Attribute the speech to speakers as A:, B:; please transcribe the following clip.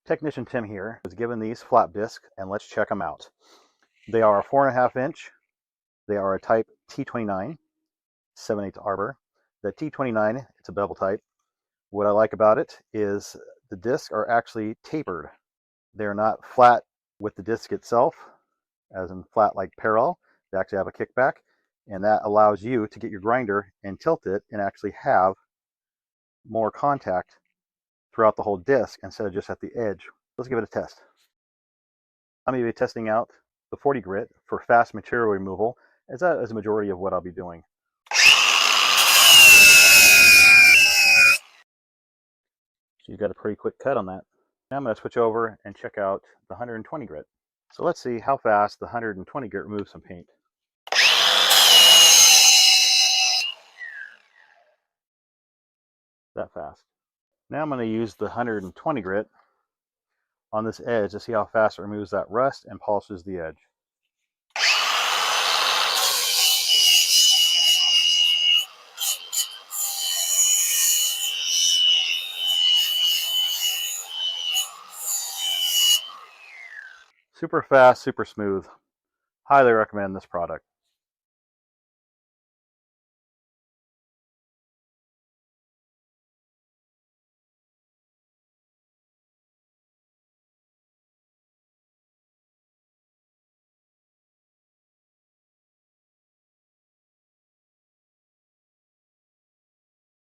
A: Technician Tim here was given these flat discs, and let's check them out. They are a 4.5 inch. They are a type T29, 7/8 arbor. The T29, it's a bevel type. What I like about it is the discs are actually tapered. They're not flat with the disc itself, as in flat like parallel. They actually have a kickback, and that allows you to get your grinder and tilt it and actually have more contact throughout the whole disc instead of just at the edge. Let's give it a test. I'm going to be testing out the 40 grit for fast material removal, as that is a majority of what I'll be doing. So you've got a pretty quick cut on that. Now I'm going to switch over and check out the 120 grit. So let's see how fast the 120 grit removes some paint. That fast. Now I'm going to use the 120 grit on this edge to see how fast it removes that rust and polishes the edge. Super fast, super smooth. Highly recommend this product.